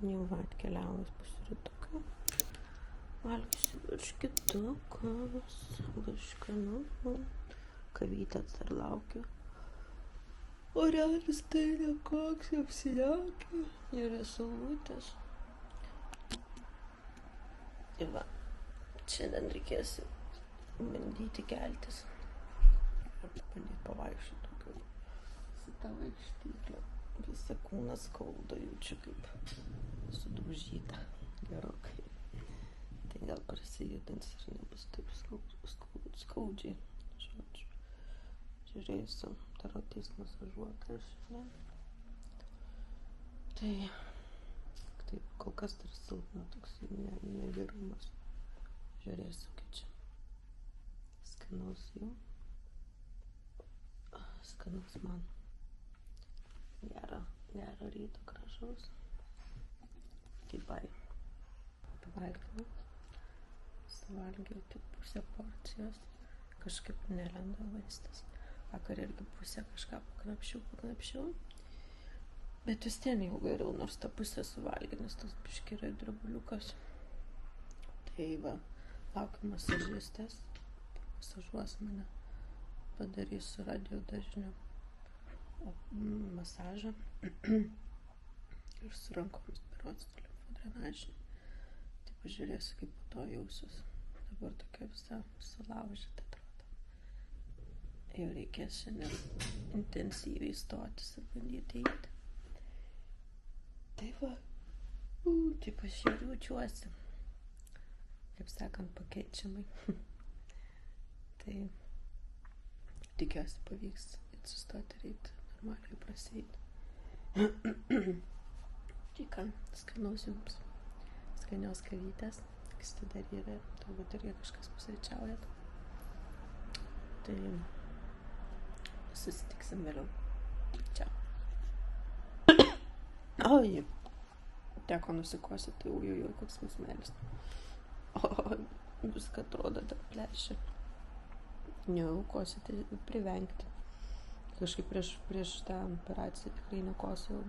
Jau atkeliavus pusrytuką. Valgysiu virškitukas, vaškanų, kavytės dar laukiu. Orelis tai nekoks, apsiliaukė ir saulutės. Tai va, šiandien reikės bandyti keltis. Bandyti pavaikščioti daugiau su tą vaikštyklę. Visą kūną skauda, jaučiu kaip sudaužyta gerokai. Tai gal prisijudins ir nebus taip skaudžiai. Žodžiu, žiūrėsiu, dar ateis masažuotojas šiandien. Tai taip, kol kas dar silpna toks negerumas. Žiūrėsiu, kaip čia skanaus jau. Skanaus man. Gero ryto gražaus. Kaip pavalgiau. Suvalgiau tik pusę porcijos. Kažkaip nelenda vaistas. Vakar irgi pusę kažką paknapšiau. Bet vis ten jau geriau, nors tą pusę suvalgė, nes tas biškį yra drebuliukas. Tai va, laukiu masažistės. Masažuos mane. Padarys su radio dažniu masažą ir su rankomis berods limfodrenažinį. Tai pažiūrėsiu, kaip po to jausius. Dabar tokia visa sulaužyta atrodo. Jau reikės šiandien intensyviai stotis ir bandyti eiti. Tai va, taip aš jau jaučiuosi, kaip sakant, pakeičiamai. Tai tikiuosi pavyks atsistoti ir eiti normaliai prasieiti. Tai ką, skanaus jums, skanios kavytės, kas tai dar yra, turbūt irgi kažkas pusryčiaujat. Tai susitiksim vėliau. Čiau. Oi, teko nusikosyti, ujujui, koks musmelis. O, viską atrodo dar plešia. Neaukosite, privengti. Kažkaip prieš tą operaciją tikrai nekosėjau,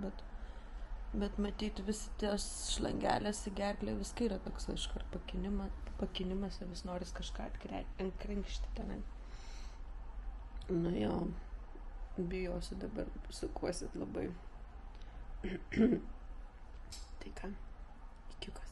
bet matyti visi tos šlangelės į gerklę, viskai yra toks iškart pakinimas ir vis noris kažką atkrenkšti tenai. Nu jo, bijosiu dabar, sukosit labai. Tai ką, ikiukas.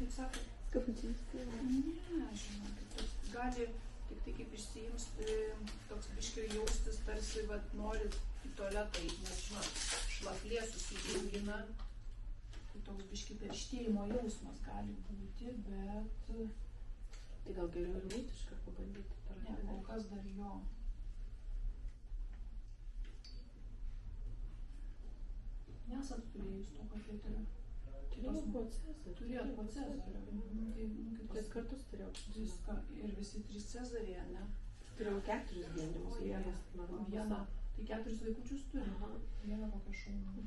Kaip sako? Skapantys. Ne, žinokit, gali tik tai kaip išsiims toks biškiai jaustis, tarsi nori į tualetą, nes žinot, šlaplė susijaugina. Tai toks biškiai perštėjimo jausmas gali būti, bet... Tai gal geriau ir būti iškart pabandyti tualetą? Ne, kol kas dar jo. Nesat turėjus to kateterio? Turėjau po Cezario. Turėjot po Cezario. Tris kartus turėjau. Ir visi 3 Cezarėje, ne? Turėjau 4 gimdymus. Vieną. Tai 4 vaikučius turi. Vieną kokią šaunų.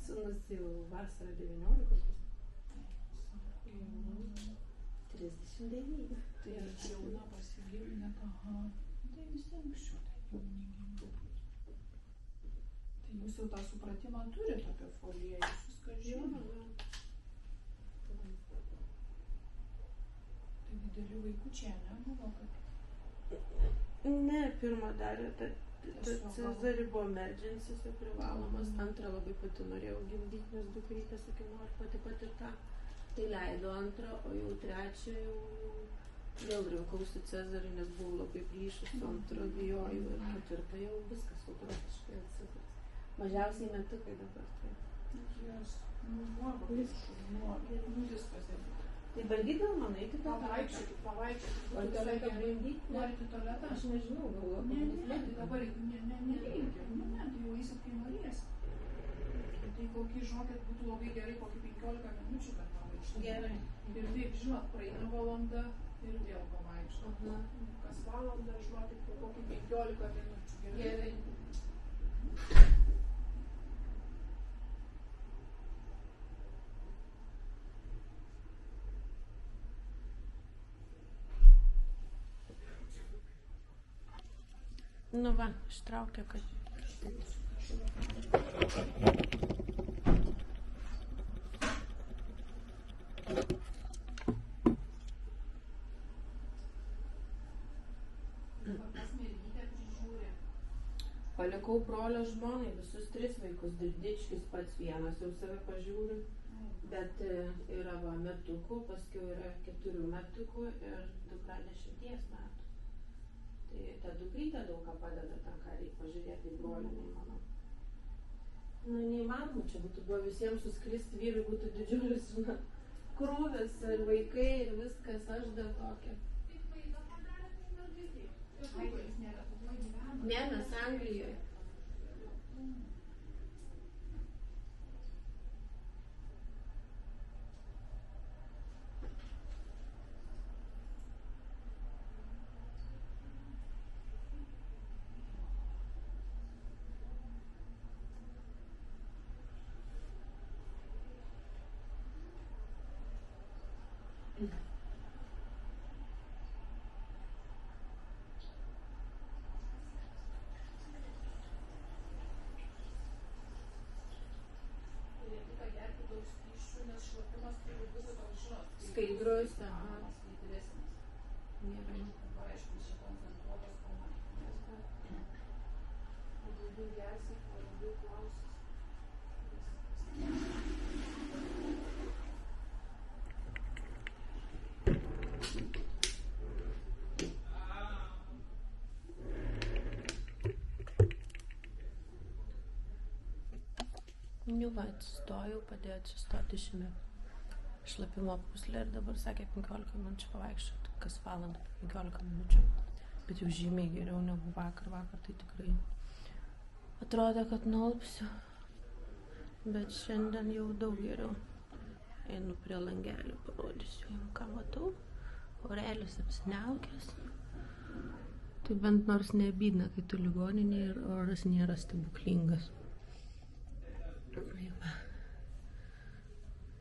Sūnus jau vasarą 19. 39. Tai jauna pasigilinę. Aha. Tai visi anksčiau tai jauni gimdė. Tai jūs jau tą supratimą turite apie foliją, jūs viską žinote. Tai dideli vaikučiai, ne, buvo, kad... Ne, pirmą darė, Cezarį buvo emergency, privalomas. Antrą labai pati norėjau gimdyti, nes dukrytė sakė, noriu pati tą. Tai leido antrą, o jau trečią jau vėl rinkausi Cezarį, nes buvau labai plyšus, antrą bijojau ir ketvirtą jau viskas automatiškai Cezaris. Mažiausiai metukai dabar tai. Jas, viskas. Tai bandydavau man eiti tą Pavaikščioti. Ar tualetą bandyti? Norite tualetą? Aš nežinau, galvoju. Ne, tai dabar nereikia. Ne, tai jau eisit, kai norėsit. Tai kokį žinokit būtų labai gerai, kokį 15 minučių, kad pavaikščioti. Gerai. Ir taip, žinot, praeina valanda ir vėl pavaikščioti. Aha. Kas valandą, žinokit, po kokį 15 minučių. Gerai. Nu va, ištraukė, kad... Palikau brolio žmonai visus 3 vaikus, Dirdičkis pats vienas jau save pažiūri, bet yra va metukų, paskui yra 4 metukų ir dukra 10 metų. Tai ta dukrytė daug ką padeda tam, ką reikia pažiūrėti į brolį, neįmanoma. Nu, neįmanoma, čia būtų buvo visiems suskristi, vyrai būtų didžiulis, žinot, krūvis ir vaikai ir viskas, aš dar tokia. Ne, mes Anglijoje. Skaidrus, aha. Skaidresnis. Gerai. Dabar aišku, čia koncentruotas pamatymas. O daugiau gersi, o daugiau klausis. Nu va, atsistojau, padėjau atsistoti šiame šlapimo puslę ir dabar sakė 15 minučių pavaikščioti, kas valandą 15 minučių. Bet jau žymiai geriau negu vakar tai tikrai atrodė, kad nualpsiu. Bet šiandien jau daug geriau. Einu prie langelio, parodysiu jums, ką matau. Orelis apsiniaukęs. Tai bent nors nebydna, kai tu ligoninėje ir oras nėra stebuklingas.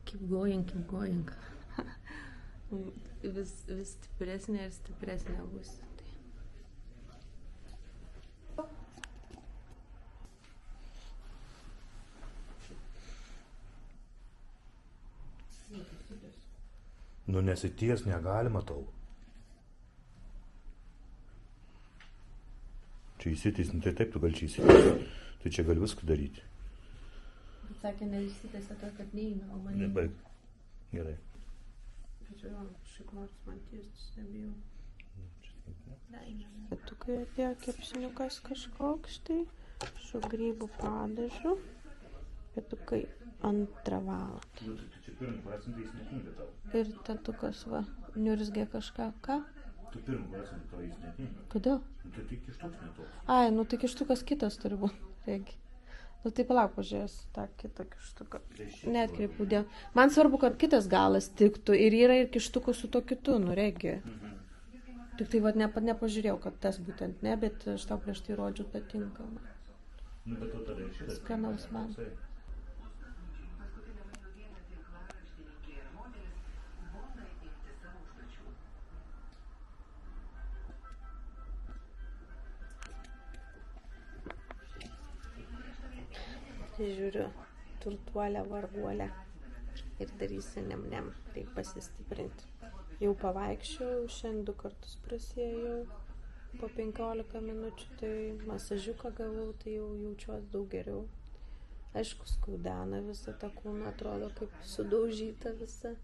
Keep going. vis stipresnė ir stipresnė būsi. Nu nesities negalima tau. Čia įsitys, nu tai taip tu gali čia įsitys. Tu čia gali viską daryti. Bet sakė, neįsitės to, kad neina, o man... Nebaig. Gerai. Žiūrėjau, šiaip nors man tiestis nebijau. Pietukai atėjo kepsniukas kažkoks tai, su grybų padažu. Pietukai 2 valandą. Nu, tai čia 1 procentą jis netinka tau. Ir tatukas va, niurzgė kažką, ką? Tu 1 procentą tau jis netinka. Kodėl? Nu, tai tik kištuks netoks. Ai, nu tai kištukas kitas turi būti, regi. Nu tai palauk, pažiūrėsiu tą kitą kištuką. Neatkreipiu dėl. Man svarbu, kad kitas galas tiktų ir yra ir kištukų su to kitu, nu regi. Tik tai va nepažiūrėjau, kad tas būtent ne, bet aš tau prieš tai rodžiu tą tinkamą. Nu, bet tu tada ir šitas. Skanaus man. Žiūriu, turtuolę, varguolę ir darysiu nem, taip pasistiprinti. Jau pavaikščiau, šiandien 2 kartus prasėjau po 15 minučių, tai masažiuką gavau, tai jau jaučiuosi daug geriau. Aišku, skaudena visą tą kūną, atrodo kaip sudaužyta visa.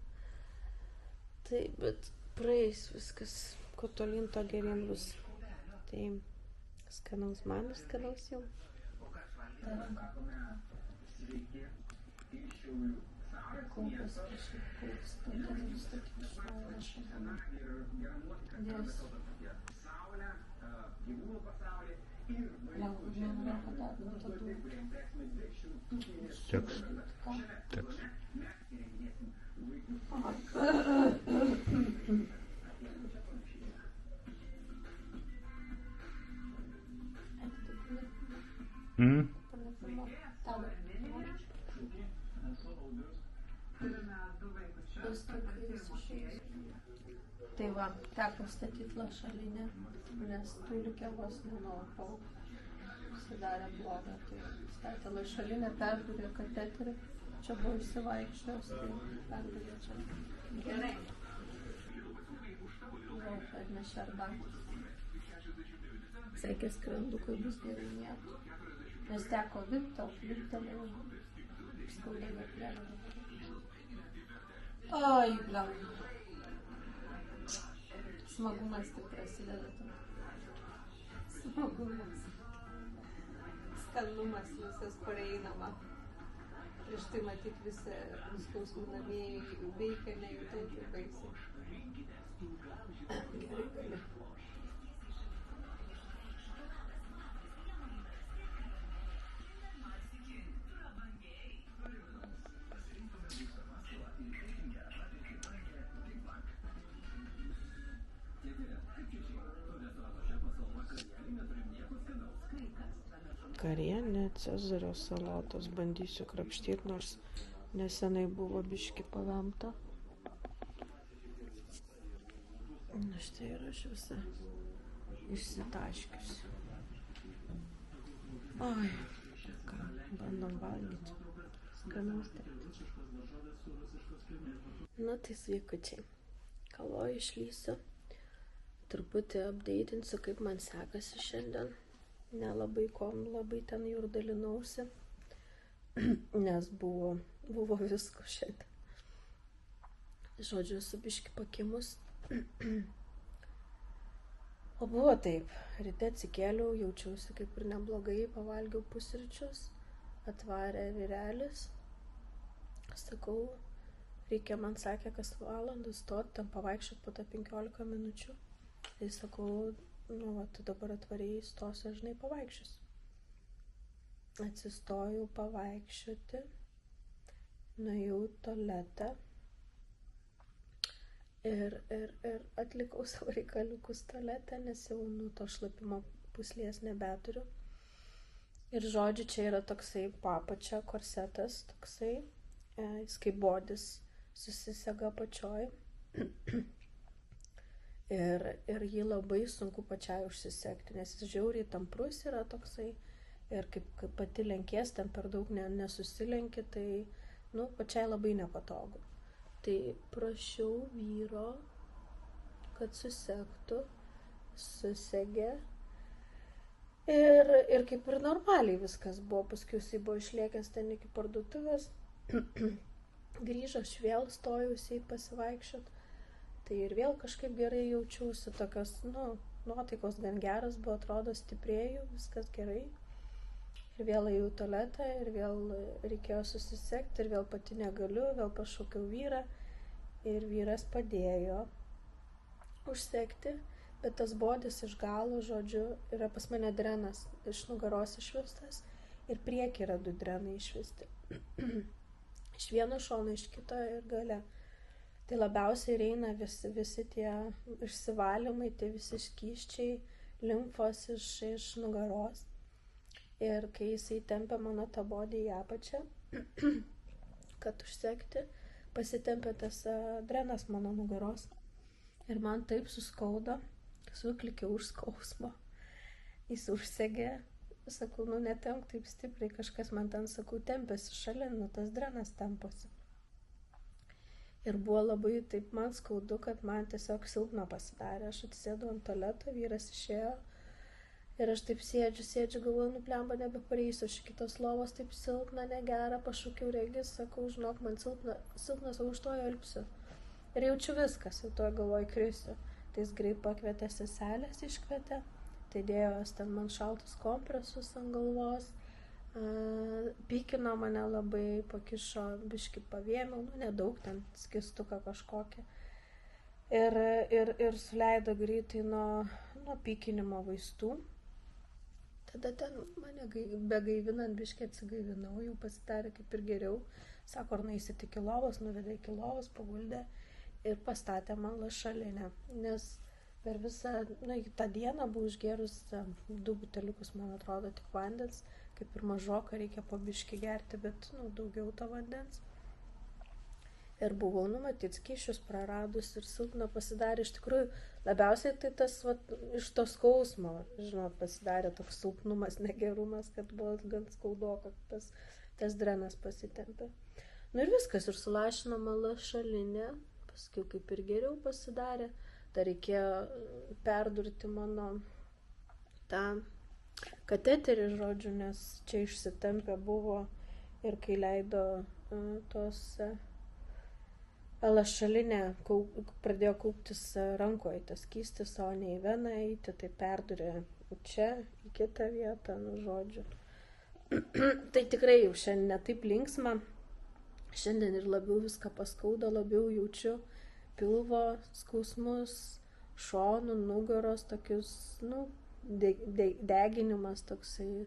Taip, bet praeis viskas, kuo tolyn, to gerien bus. Tai skanaus man ir skanaus jau. Kaupas kažkaip kaupsta, tada nustatyti šuolą šalama. Dės. Gal, nenorėjau padėti, bet tada... Teks. Tai va, teko statyti lašalinę, nes tūlikė vos nenulapau. Pasidarė blogą, tai statė lašalinę, perdurė kateterį. Čia buvo išsivaikščios, tai perdurė čia. Gerai. Jau atnešė arbatos. Sakė, skrandukai bus gerai nieko. Nes teko virptelėjau. Skaudė gerklelę. Oi, blam. Smagumas tik prasideda. Smagumas. Skanumas visas pareinama. Prieš tai matyt visi nuskausminamieji veikia nejutančių baisiai. Gerai, gali. Karienė, cezario salotos. Bandysiu krapštyti, nors nesenai buvo biški pavemta. Na štai ir aš visą išsitaškiusi. Oi, ką, bandom valgyti. Skanaus taip. Na tai sveikučiai. Kaloju išlysiu. Truputį apdeitinsiu, kaip man sekasi šiandien. Nelabai labai ten jau ir dalinausi, nes buvo visko šiandien. Žodžiu, esu biški pakimus. O buvo taip, ryte atsikėliau, jaučiausi kaip ir neblogai, pavalgiau pusryčius, atvarė vyrelis. Sakau, reikia, man sakė, kas valandą stoti, ten pavaikščiot po tą 15 minučių. Tai sakau, nu, va, tu dabar atvarėjai, stosiu, žinai, pavaikščiosiu. Atsistojau pavaikščioti, nuėjau į tualetą ir atlikau savo reikaliukus tualete, nes jau to šlapimo pūslės nebeturiu. Ir žodžiu, čia yra toksai papačia korsetas, toksai, jis kaip bodis susisega apačioj. Ir jį labai sunku pačiai užsisekti, nes jis žiauriai tamprus yra toksai ir kaip pati lenkies, ten per daug nesusilenki, tai, nu, pačiai labai nepatogu. Tai prašiau vyro, kad susektų, susegė ir kaip ir normaliai viskas buvo, paskui jisai buvo išlėkęs ten iki parduotuvės, grįžo, aš vėl stojausi pasivaikščiot. Tai ir vėl kažkaip gerai jaučiausi, tokios, nu, nuotaikos gan geras buvo, atrodo, stiprėjau, viskas gerai. Ir vėl ėjau į tualetą, ir vėl reikėjo susisekti, ir vėl pati negaliu, vėl pašaukiau vyrą. Ir vyras padėjo užsekti, bet tas bodis iš galo, žodžiu, yra pas mane drenas iš nugaros išvistas, ir prieki yra 2 drenai išvisti. Iš vieno šono, iš kito ir gale. Tai labiausiai eina visi tie išsivalymai, tie visi skysčiai, limfos iš nugaros. Ir kai jisai tempė mano tą bodį į apačią, kad užsekti, pasitempė tas drenas mano nugaros. Ir man taip suskaudo, suklikiau už skausmo. Jis užsegė, sakau, nu netemp taip stipriai, kažkas man ten, sakau, tempėsi šalin, nu tas drenas temposi. Ir buvo labai taip man skaudu, kad man tiesiog silpna pasidarė. Aš atsisėdau ant tualeto, vyras išėjo ir aš taip sėdžiu, galvoju, nuplemba, nebepareisiu, aš kitos lovos taip silpna, negera, pašaukiau regis, sakau, žinok, man silpnas, o už to elpsiu. Ir jaučiu viskas, jau to galvoju krisiu. Tai jis greit pakvietė seselės, iškvietė, tai dėjo ten man šaltus kompresus ant galvos. Pykino mane labai, pakišo biškį pavėmiau, nu nedaug, ten skistuką kažkokią. Ir suleido greitai nuo pykinimo vaistų. Tada ten mane begaivinant biškį atsigaivinau, jau pasidarė kaip ir geriau. Sako, ar nueisit iki lovos, nuvedė iki lovos, paguldė ir pastatė man lašalinę, nes per visą, tą dieną buvau išgėrus 2 buteliukus, man atrodo, tik vandens, kaip ir mažoką reikia po biškį gerti, bet, daugiau to vandens. Ir buvau, matyt, skysčius praradus ir silpna pasidarė. Iš tikrųjų, labiausiai tai tas, iš to skausmo, žinot, pasidarė toks silpnumas, negerumas, kad buvo gan skaudoka, tas drenas pasitempė. Ir viskas, ir sulašinama lašalinė, paskui kaip ir geriau pasidarė. Dar reikėjo perdurti mano tą kateterį, žodžiu, nes čia išsitempę buvo ir kai leido tos lašalinė pradėjo kauptis rankoje, tas skystis, o ne į veną eiti, tai perdurė čia, į kitą vietą, žodžiu. Tai tikrai jau šiandien netaip linksma, šiandien ir labiau viską paskauda, labiau jaučiu pilvo skausmus, šonų, nugaros, tokius, deginimas toksai,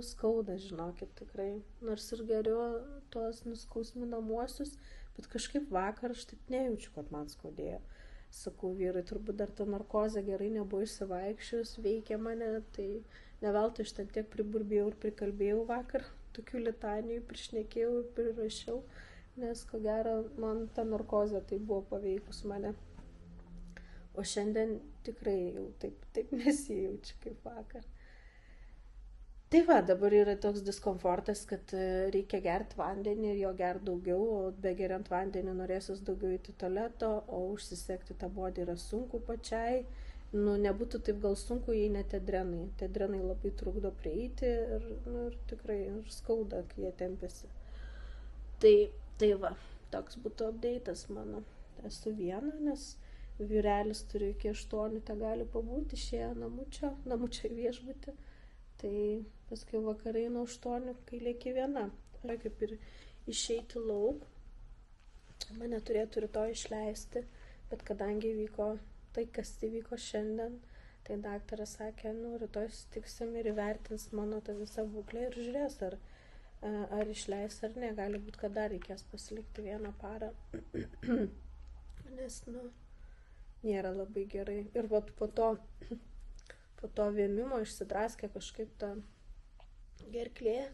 skauda, žinokit, tikrai. Nors ir geriau tuos nuskausminamuosius, bet kažkaip vakar aš taip nejaučiu, kad man skaudėjo. Sakau, vyrai, turbūt dar ta narkozė gerai nebuvo išsivaikščius, veikia mane, tai neveltui aš ten tiek priburbėjau ir prikalbėjau vakar, tokių litanijų prišnekėjau ir prirašiau, nes ko gero man ta narkozė tai buvo paveikus mane. O šiandien tikrai jau taip nesijaučiu kaip vakar. Tai va, dabar yra toks diskomfortas, kad reikia gerti vandenį ir jo gerti daugiau, o be geriant vandenį norėsis daugiau į tualeto, o užsisekti tą bodį yra sunku pačiai. Nebūtų taip gal sunku, jei ne tie drenai. Tie drenai labai trukdo prieiti ir tikrai skauda, kai jie tempėsi. Tai va, toks būtų update'as mano. Esu viena, nes vyrelis turi iki 8, te gali pabūti, išėję namučio viešbutį. Tai paskui vakarai nuo 8, kai lieki viena. Kaip ir išeiti lauk. Mane turėtų rytoj išleisti, bet kadangi vyko tai, kas įvyko šiandien, tai daktaras sakė, rytoj sutiksim ir įvertins mano tą visą būklę ir žiūrės, ar išleis ar ne. Gali būti, kad dar reikės pasilikti 1 parą, nes, nėra labai gerai. Ir po to vėmimo išsidraskė kažkaip ta gerklė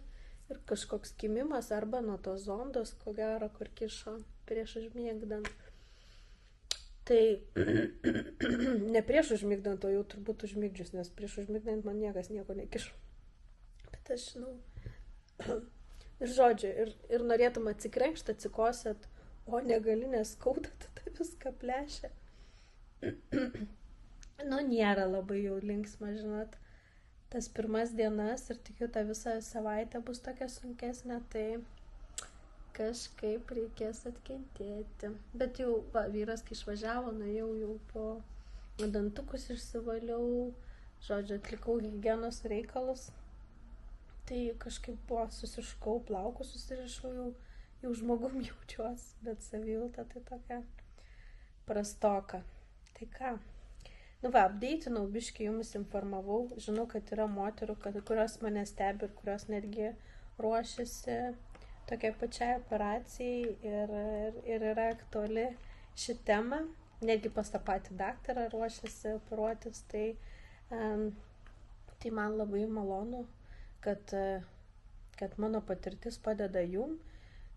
ir kažkoks kimimas arba nuo tos zondos, ko gero, kur kišo prieš užmigdant. Tai ne prieš užmigdant, o jau turbūt užmigdžius, nes prieš užmigdant man niekas nieko nekišo. Bet aš žinau. Ir žodžiu, ir norėtum atsikrenkšti, atsikosėt, o negali, neskauda, tada viską plešia. Nėra labai jau linksma, žinot. Tas pirmas dienas ir tikiu, ta visą savaitę bus tokia sunkesnė, tai kažkaip reikės atkentėti. Bet jau vyras, kai išvažiavo, nuėjau jau po dantukus išsivaliau, žodžiu, atlikau higienos reikalus. Tai kažkaip buvo, susiškau, plaukus susirišau, jau žmogum jaučiuosi, bet savijauta tai tokia prastoka. Tai ką? Update'inau, biškį jumis informavau. Žinau, kad yra moterų, kurios mane stebi ir kurios netgi ruošiasi tokiai pačiai operacijai ir yra aktuali ši tema. Netgi pas tą patį daktarą ruošiasi operuotis. Tai man labai malonu, kad mano patirtis padeda jum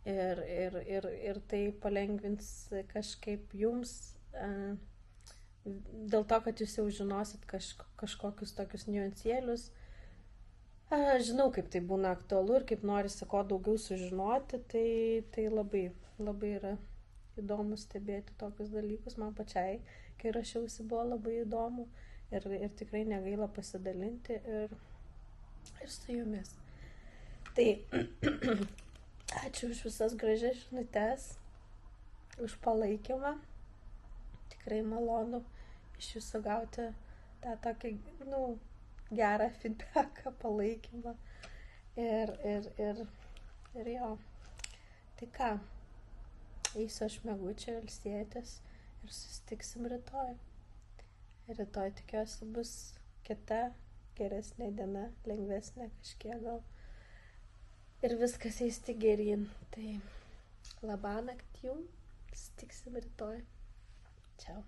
ir tai palengvins kažkaip jums, dėl to, kad jūs jau žinosit kažkokius tokius niuansėlius. Žinau, kaip tai būna aktualu ir kaip norisi ko daugiau sužinoti, tai labai, labai yra įdomu stebėti tokius dalykus. Man pačiai, kai rašiausi, buvo labai įdomu ir tikrai negaila pasidalinti ir su jumis. Tai ačiū už visas gražias žinutes, už palaikymą. Tikrai malonu iš jūsų gauti tą tokį, gerą feedbacką, palaikymą. Ir jo. Tai ką, eisiu aš miegučiai, ilsėtis ir susitiksim rytoj. Rytoj tikiuosi bus kita, geresnė diena, lengvesnė kažkiek gal. Ir viskas eis tik geryn. Tai Labanakt jum. Susitiksim rytoj. Čiau.